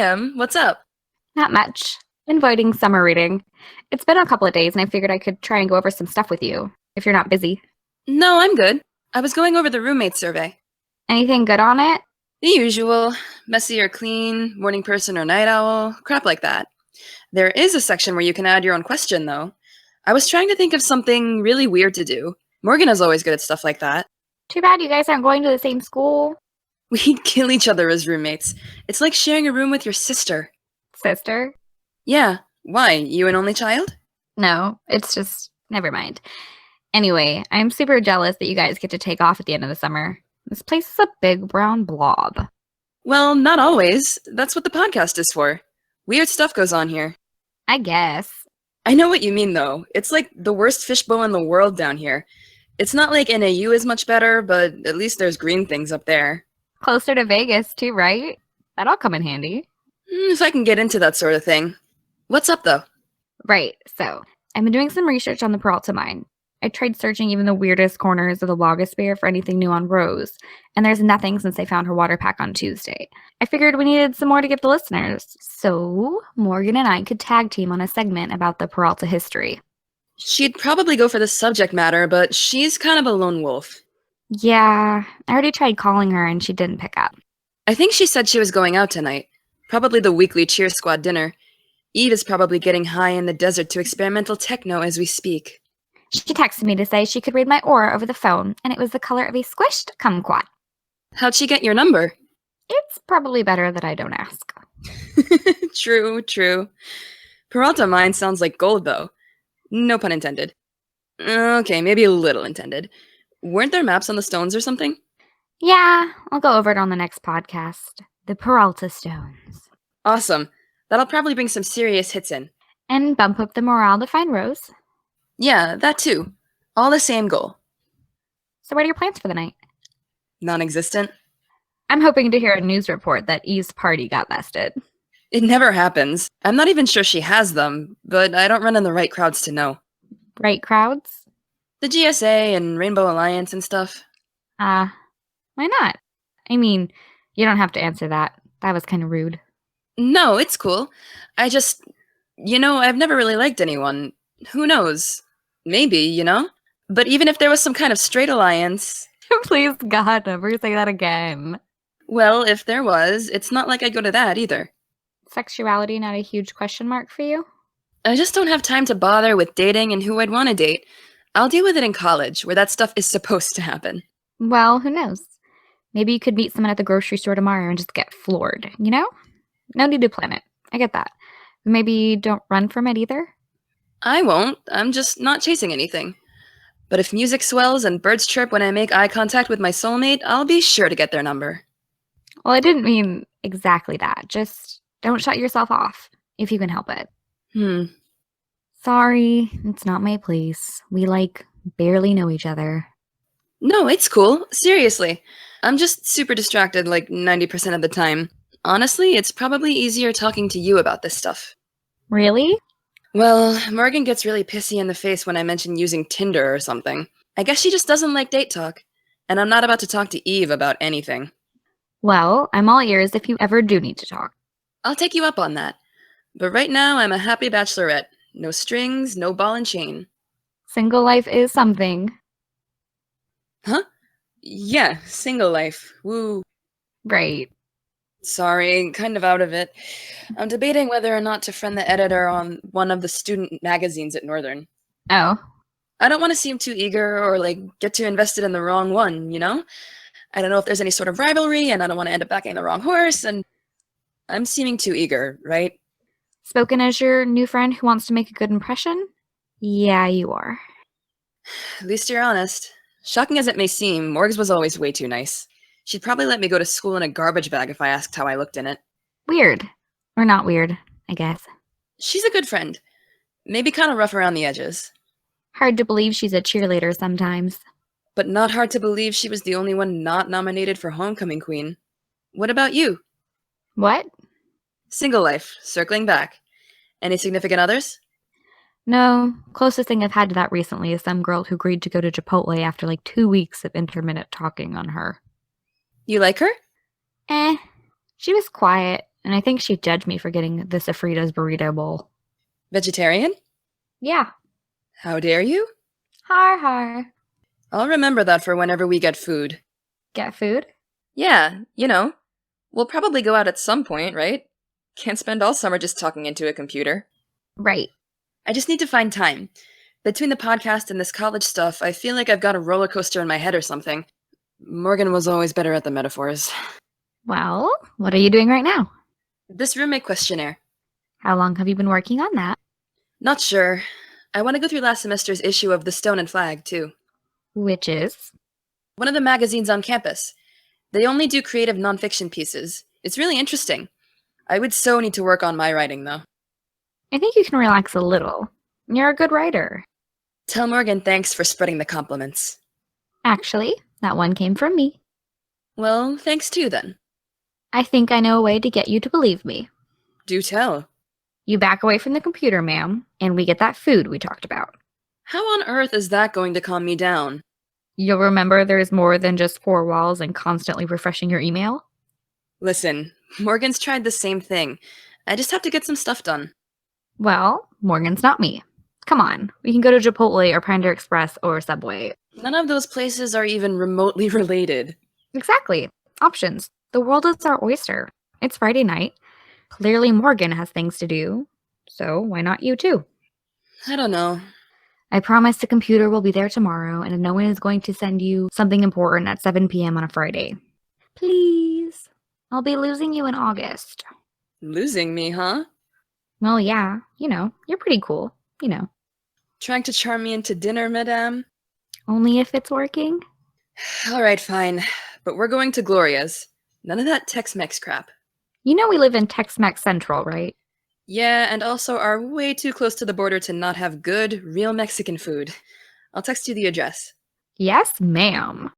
Em, what's up? Not much. Inviting summer reading. It's been a couple of days, and I figured I could try and go over some stuff with you, if you're not busy. No, I'm good. I was going over the roommate survey. Anything good on it? The usual messy or clean, morning person or night owl, crap like that. There is a section where you can add your own question, though. I was trying to think of something really weird to do. Morgan is always good at stuff like that. Too bad you guys aren't going to the same school. We'd kill each other as roommates. It's like sharing a room with your sister. Sister? Yeah. Why? You an only child? No, it's just, never mind. Anyway, I'm super jealous that you guys get to take off at the end of the summer. This place is a big brown blob. Well, not always. That's what the podcast is for. Weird stuff goes on here. I guess. I know what you mean, though. It's like the worst fishbowl in the world down here. It's not like NAU is much better, but at least there's green things up there. Closer to Vegas, too, right? That'll come in handy. If I can get into that sort of thing. What's up, though? Right, so I've been doing some research on the Peralta mine. I tried searching even the weirdest corners of the logosphere for anything new on Rose, and there's nothing since they found her water pack on Tuesday. I figured we needed some more to give the listeners, so Morgan and I could tag team on a segment about the Peralta history. She'd probably go for the subject matter, but she's kind of a lone wolf. Yeah, I already tried calling her and she didn't pick up. I think she said she was going out tonight. Probably the weekly cheer squad dinner. Eve is probably getting high in the desert to experimental techno as we speak. She texted me to say she could read my aura over the phone, and it was the color of a squished kumquat. How'd she get your number? It's probably better that I don't ask. True. Peralta mine sounds like gold, though. No pun intended. Okay, maybe a little intended. Weren't there maps on the stones or something? Yeah, I'll go over it on the next podcast. The Peralta Stones. Awesome. That'll probably bring some serious hits in. And bump up the morale to find Rose. Yeah, that too. All the same goal. So what are your plans for the night? Non-existent? I'm hoping to hear a news report that Eve's party got busted. It never happens. I'm not even sure she has them, but I don't run in the right crowds to know. Right crowds? The GSA and Rainbow Alliance and stuff. Why not? I mean, you don't have to answer that. That was kind of rude. No, it's cool. I've never really liked anyone. Who knows? Maybe. But even if there was some kind of straight alliance... Please, God, never say that again. Well, if there was, it's not like I'd go to that either. Sexuality not a huge question mark for you? I just don't have time to bother with dating and who I'd want to date. I'll deal with it in college, where that stuff is supposed to happen. Well, who knows? Maybe you could meet someone at the grocery store tomorrow and just get floored, you know? No need to plan it. I get that. Maybe don't run from it either? I won't. I'm just not chasing anything. But if music swells and birds chirp when I make eye contact with my soulmate, I'll be sure to get their number. Well, I didn't mean exactly that. Just don't shut yourself off, if you can help it. Sorry, it's not my place. We, barely know each other. No, it's cool. Seriously. I'm just super distracted 90% of the time. Honestly, it's probably easier talking to you about this stuff. Really? Well, Morgan gets really pissy in the face when I mention using Tinder or something. I guess she just doesn't like date talk. And I'm not about to talk to Eve about anything. Well, I'm all ears if you ever do need to talk. I'll take you up on that. But right now, I'm a happy bachelorette. No strings, no ball and chain. Single life is something. Huh? Yeah, single life. Woo. Right. Sorry, kind of out of it. I'm debating whether or not to friend the editor on one of the student magazines at Northern. Oh. I don't want to seem too eager or get too invested in the wrong one, I don't know if there's any sort of rivalry and I don't want to end up backing the wrong horse and I'm seeming too eager, right? Spoken as your new friend who wants to make a good impression? Yeah, you are. At least you're honest. Shocking as it may seem, Morgs was always way too nice. She'd probably let me go to school in a garbage bag if I asked how I looked in it. Weird. Or not weird, I guess. She's a good friend. Maybe kind of rough around the edges. Hard to believe she's a cheerleader sometimes. But not hard to believe she was the only one not nominated for Homecoming Queen. What about you? What? Single life, circling back. Any significant others? No. Closest thing I've had to that recently is some girl who agreed to go to Chipotle after 2 weeks of intermittent talking on her. You like her? She was quiet And I think she'd judge me for getting the Sofritas burrito bowl. Vegetarian? Yeah. How dare you? Har har. I'll remember that for whenever we get food. Get food? Yeah, you know. We'll probably go out at some point, right? Can't spend all summer just talking into a computer. Right. I just need to find time. Between the podcast and this college stuff, I feel like I've got a roller coaster in my head or something. Morgan was always better at the metaphors. Well, what are you doing right now? This roommate questionnaire. How long have you been working on that? Not sure. I want to go through last semester's issue of The Stone and Flag, too. Which is? One of the magazines on campus. They only do creative nonfiction pieces. It's really interesting. I would so need to work on my writing, though. I think you can relax a little. You're a good writer. Tell Morgan thanks for spreading the compliments. Actually, that one came from me. Well, thanks too, then. I think I know a way to get you to believe me. Do tell. You back away from the computer, ma'am, and we get that food we talked about. How on earth is that going to calm me down? You'll remember there's more than just four walls and constantly refreshing your email? Listen, Morgan's tried the same thing. I just have to get some stuff done. Well, Morgan's not me. Come on, we can go to Chipotle or Panda Express or Subway. None of those places are even remotely related. Exactly. Options. The world is our oyster. It's Friday night. Clearly Morgan has things to do. So why not you too? I don't know. I promise the computer will be there tomorrow and no one is going to send you something important at 7 p.m. on a Friday. Please. I'll be losing you in August. Losing me, huh? Well, yeah. You're pretty cool. Trying to charm me into dinner, madame? Only if it's working. Alright, fine. But we're going to Gloria's. None of that Tex-Mex crap. You know we live in Tex-Mex Central, right? Yeah, and also are way too close to the border to not have good, real Mexican food. I'll text you the address. Yes, ma'am.